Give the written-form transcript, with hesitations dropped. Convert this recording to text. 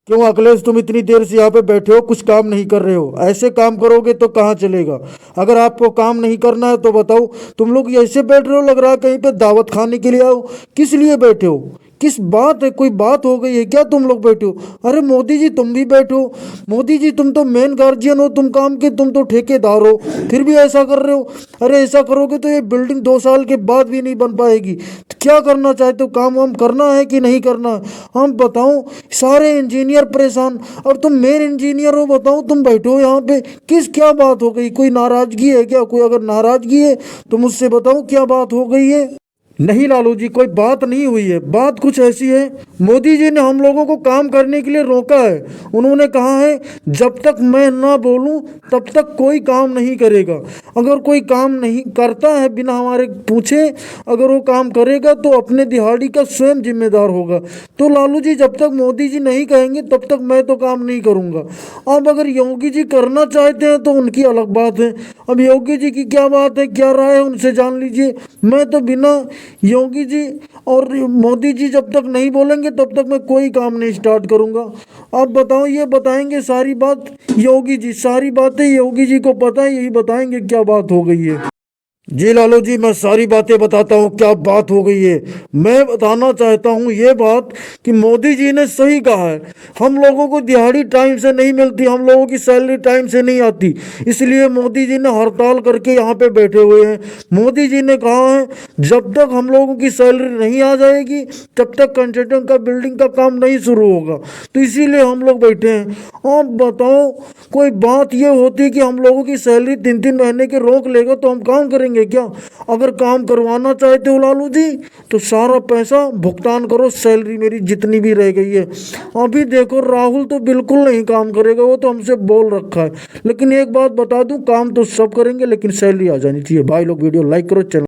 क्यों अखिलेश, तुम इतनी देर से यहाँ पे बैठे हो, कुछ काम नहीं कर रहे हो? ऐसे काम करोगे तो कहाँ चलेगा? अगर आपको काम नहीं करना है तो बताओ। तुम लोग ऐसे बैठ रहे हो, लग रहा है कहीं पे दावत खाने के लिए आओ। किस लिए बैठे हो? किस बात है? कोई बात हो गई है क्या? तुम लोग बैठे हो। अरे मोदी जी तुम भी बैठो। मोदी जी तुम तो मेन गार्जियन हो, तुम काम के, तुम तो ठेकेदार हो, फिर भी ऐसा कर रहे हो। अरे ऐसा करोगे तो ये बिल्डिंग 2 साल के बाद भी नहीं बन पाएगी। तो क्या करना चाहते हो? काम वाम करना है कि नहीं करना है? हम बताओ। सारे इंजीनियर परेशान और तुम मेन इंजीनियर हो। बताओ तुम बैठो हो यहाँ पे, किस क्या बात हो गई? कोई नाराजगी है क्या? कोई अगर नाराजगी है तो मुझसे बताओ क्या बात हो गई है। नहीं लालू जी, कोई बात नहीं हुई है। बात कुछ ऐसी है, मोदी जी ने हम लोगों को काम करने के लिए रोका है। उन्होंने कहा है जब तक मैं ना बोलूं तब तक कोई काम नहीं करेगा। अगर कोई काम नहीं करता है बिना हमारे पूछे, अगर वो काम करेगा तो अपने दिहाड़ी का स्वयं जिम्मेदार होगा। तो लालू जी जब तक मोदी जी नहीं कहेंगे तब तक मैं तो काम नहीं करूंगा। अब अगर योगी जी करना चाहते हैं तो उनकी अलग बात है। अब योगी जी की क्या बात है, क्या राय है, उनसे जान लीजिए। मैं तो बिना योगी जी और मोदी जी जब तक नहीं बोलेंगे तब तक मैं कोई काम नहीं स्टार्ट करूंगा। आप बताओ, ये बताएंगे सारी बात योगी जी, सारी बातें योगी जी को पता है, यही बताएंगे क्या बात हो गई है। जी लालू जी, मैं सारी बातें बताता हूँ क्या बात हो गई है। मैं बताना चाहता हूँ ये बात कि मोदी जी ने सही कहा है। हम लोगों को दिहाड़ी टाइम से नहीं मिलती, हम लोगों की सैलरी टाइम से नहीं आती, इसलिए मोदी जी ने हड़ताल करके यहाँ पे बैठे हुए हैं। मोदी जी ने कहा है जब तक हम लोगों की सैलरी नहीं आ जाएगी तब तक कंस्ट्रक्शन का, बिल्डिंग का काम नहीं शुरू होगा। तो इसीलिए हम लोग बैठे हैं। अब बताओ, कोई बात ये होती कि हम लोगों की सैलरी 3-3 महीने के रोक लेगा तो हम काम करेंगे क्या? अगर काम करवाना चाहते हो लालू जी तो सारा पैसा भुगतान करो, सैलरी मेरी जितनी भी रह गई है। अभी देखो राहुल तो बिल्कुल नहीं काम करेगा, वो तो हमसे बोल रखा है। लेकिन एक बात बता दूं, काम तो सब करेंगे लेकिन सैलरी आ जानी चाहिए। भाई लोग वीडियो लाइक करो, चैनल